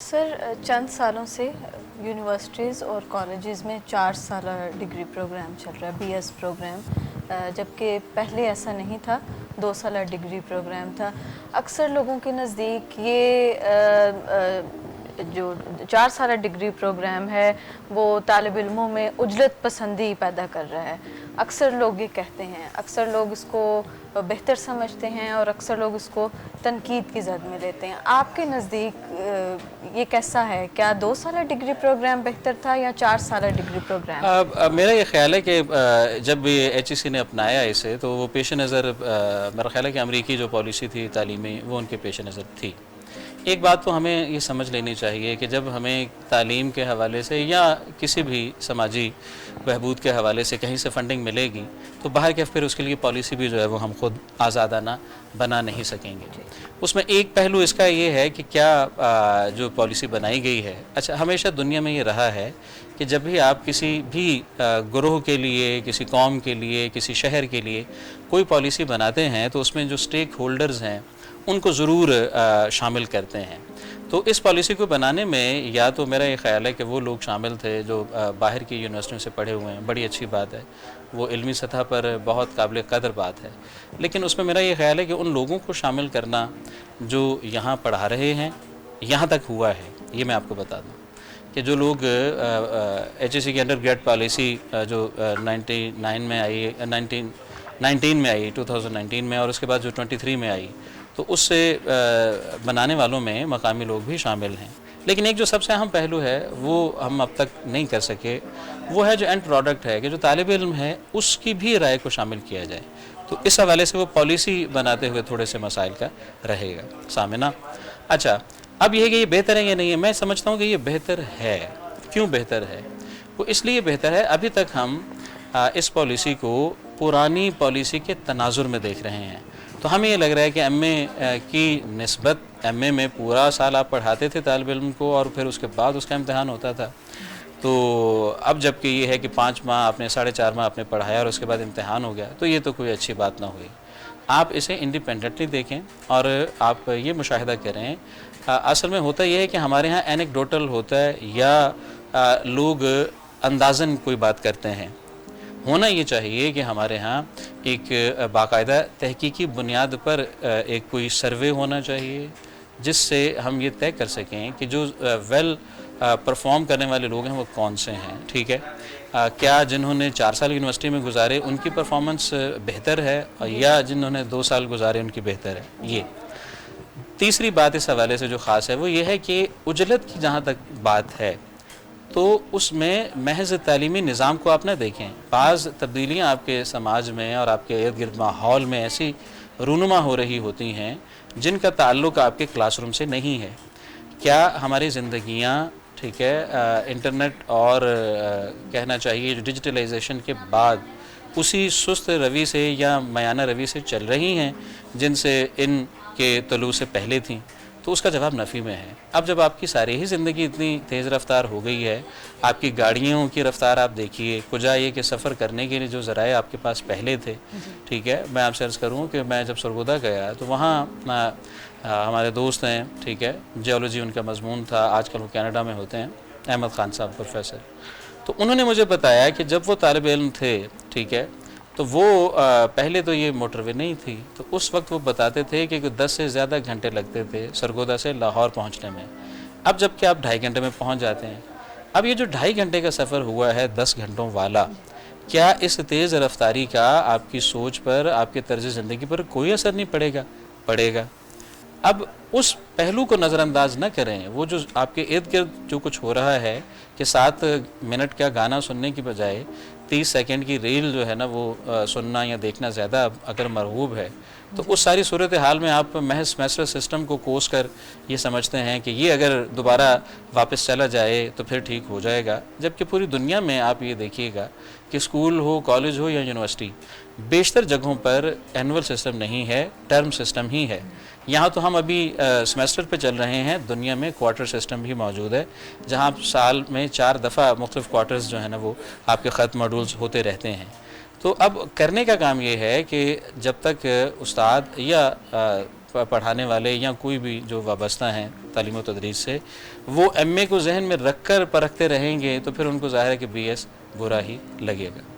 سر چند سالوں سے یونیورسٹیز اور کالجز میں 4 سالہ ڈگری پروگرام چل رہا ہے، بی ایس پروگرام، جبکہ پہلے ایسا نہیں تھا، 2 سالہ ڈگری پروگرام تھا۔ اکثر لوگوں کے نزدیک یہ جو 4 سالہ ڈگری پروگرام ہے وہ طالب علموں میں عجلت پسندی پیدا کر رہا ہے۔ اکثر لوگ یہ کہتے ہیں، اکثر لوگ اس کو بہتر سمجھتے ہیں اور اکثر لوگ اس کو تنقید کی زد میں لیتے ہیں۔ آپ کے نزدیک یہ کیسا ہے؟ کیا 2 سالہ ڈگری پروگرام بہتر تھا یا 4 سالہ ڈگری پروگرام؟ میرا یہ خیال ہے کہ جب ایچ ای سی نے اپنایا اسے تو وہ پیش نظر میرا خیال ہے کہ امریکی جو پالیسی تھی تعلیمی وہ ان کے پیش نظر تھی۔ ایک بات تو ہمیں یہ سمجھ لینی چاہیے کہ جب ہمیں تعلیم کے حوالے سے یا کسی بھی سماجی بہبود کے حوالے سے کہیں سے فنڈنگ ملے گی تو باہر کے پھر اس کے لیے پالیسی بھی جو ہے وہ ہم خود آزادانہ بنا نہیں سکیں گے۔ اس میں ایک پہلو اس کا یہ ہے کہ کیا جو پالیسی بنائی گئی ہے، اچھا ہمیشہ دنیا میں یہ رہا ہے کہ جب بھی آپ کسی بھی گروہ کے لیے، کسی قوم کے لیے، کسی شہر کے لیے کوئی پالیسی بناتے ہیں تو اس میں جو سٹیک ہولڈرز ہیں ان کو ضرور شامل کرتے ہیں۔ تو اس پالیسی کو بنانے میں یا تو میرا یہ خیال ہے کہ وہ لوگ شامل تھے جو باہر کی یونیورسٹیوں سے پڑھے ہوئے ہیں، بڑی اچھی بات ہے، وہ علمی سطح پر بہت قابل قدر بات ہے، لیکن اس میں میرا یہ خیال ہے کہ ان لوگوں کو شامل کرنا جو یہاں پڑھا رہے ہیں، یہاں تک ہوا ہے۔ یہ میں آپ کو بتا دوں کہ جو لوگ ایچ ای سی کی انڈر گریڈ پالیسی جو 99 میں آئی، 19 میں آئی، 2019 میں، اور اس کے بعد جو 23 میں آئی، تو اس سے بنانے والوں میں مقامی لوگ بھی شامل ہیں۔ لیکن ایک جو سب سے اہم پہلو ہے وہ ہم اب تک نہیں کر سکے، وہ ہے جو اینڈ پروڈکٹ ہے کہ جو طالب علم ہے اس کی بھی رائے کو شامل کیا جائے۔ تو اس حوالے سے وہ پالیسی بناتے ہوئے تھوڑے سے مسائل کا رہے گا سامنا۔ اچھا، اب یہ ہے کہ یہ بہتر ہے یا نہیں ہے؟ میں سمجھتا ہوں کہ یہ بہتر ہے۔ کیوں بہتر ہے؟ وہ اس لیے بہتر ہے، ابھی تک ہم اس پالیسی کو پرانی پالیسی کے تناظر میں دیکھ رہے ہیں۔ تو ہمیں یہ لگ رہا ہے کہ ایم اے کی نسبت، ایم اے میں پورا سال آپ پڑھاتے تھے طالب علم کو اور پھر اس کے بعد اس کا امتحان ہوتا تھا، تو اب جب کہ یہ ہے کہ 5 ماہ آپ نے، 4.5 ماہ آپ نے پڑھایا اور اس کے بعد امتحان ہو گیا، تو یہ تو کوئی اچھی بات نہ ہوئی۔ آپ اسے انڈیپینڈنٹلی دیکھیں اور آپ یہ مشاہدہ کریں۔ اصل میں ہوتا یہ ہے کہ ہمارے ہاں اینیکڈوٹل ہوتا ہے یا لوگ اندازاً کوئی بات کرتے ہیں۔ ہونا یہ چاہیے کہ ہمارے ہاں ایک باقاعدہ تحقیقی بنیاد پر ایک کوئی سروے ہونا چاہیے جس سے ہم یہ طے کر سکیں کہ جو ویل پرفارم کرنے والے لوگ ہیں وہ کون سے ہیں، ٹھیک ہے؟ کیا جنہوں نے 4 سال یونیورسٹی میں گزارے ان کی پرفارمنس بہتر ہے یا جنہوں نے 2 سال گزارے ان کی بہتر ہے؟ یہ تیسری بات اس حوالے سے جو خاص ہے وہ یہ ہے کہ عجلت کی جہاں تک بات ہے تو اس میں محض تعلیمی نظام کو آپ نہ دیکھیں۔ بعض تبدیلیاں آپ کے سماج میں اور آپ کے ارد گرد ماحول میں ایسی رونما ہو رہی ہوتی ہیں جن کا تعلق آپ کے کلاس روم سے نہیں ہے۔ کیا ہماری زندگیاں، ٹھیک ہے، انٹرنیٹ اور کہنا چاہیے جو ڈیجیٹلائزیشن کے بعد اسی سست روی سے یا میانہ روی سے چل رہی ہیں جن سے ان کے طلوع سے پہلے تھیں؟ تو اس کا جواب نفی میں ہے۔ اب جب آپ کی ساری ہی زندگی اتنی تیز رفتار ہو گئی ہے، آپ کی گاڑیوں کی رفتار آپ دیکھیے، کجا یہ کہ سفر کرنے کے لیے جو ذرائع آپ کے پاس پہلے تھے، ٹھیک ہے، میں آپ سے عرض کروں کہ میں جب سرگودا گیا تو وہاں ہمارے دوست ہیں، ٹھیک ہے، جیولوجی ان کا مضمون تھا، آج کل وہ کینیڈا میں ہوتے ہیں، احمد خان صاحب پروفیسر، تو انہوں نے مجھے بتایا کہ جب وہ طالب علم تھے، ٹھیک ہے، تو وہ پہلے تو یہ موٹر وے نہیں تھی، تو اس وقت وہ بتاتے تھے کہ 10 سے زیادہ گھنٹے لگتے تھے سرگودا سے لاہور پہنچنے میں۔ اب جب کہ آپ 2.5 گھنٹے میں پہنچ جاتے ہیں۔ اب یہ جو 2.5 گھنٹے کا سفر ہوا ہے 10 گھنٹوں والا، کیا اس تیز رفتاری کا آپ کی سوچ پر، آپ کے طرز زندگی پر کوئی اثر نہیں پڑے گا؟ پڑے گا۔ اب اس پہلو کو نظر انداز نہ کریں۔ وہ جو آپ کے ارد گرد جو کچھ ہو رہا ہے کہ 7 منٹ کا گانا سننے کی بجائے 30 سیکنڈ کی ریل جو ہے نا وہ سننا یا دیکھنا زیادہ اگر مرغوب ہے، تو اس ساری صورتحال میں آپ محض سیمسٹر سسٹم کو کوس کر یہ سمجھتے ہیں کہ یہ اگر دوبارہ واپس چلا جائے تو پھر ٹھیک ہو جائے گا، جبکہ پوری دنیا میں آپ یہ دیکھیے گا کہ اسکول ہو، کالج ہو یا یونیورسٹی، بیشتر جگہوں پر اینول سسٹم نہیں ہے، ٹرم سسٹم ہی ہے۔ یہاں تو ہم ابھی سیمسٹر پہ چل رہے ہیں، دنیا میں کوارٹر سسٹم بھی موجود ہے جہاں سال میں 4 دفعہ مختلف کوارٹرز جو ہیں نا وہ آپ کے ختم ماڈولز ہوتے رہتے ہیں۔ تو اب کرنے کا کام یہ ہے کہ جب تک استاد یا پڑھانے والے یا کوئی بھی جو وابستہ ہیں تعلیم و تدریس سے، وہ ایم اے کو ذہن میں رکھ کر پرکھتے رہیں گے تو پھر ان کو ظاہر ہے کہ بی ایس برا ہی لگے گا۔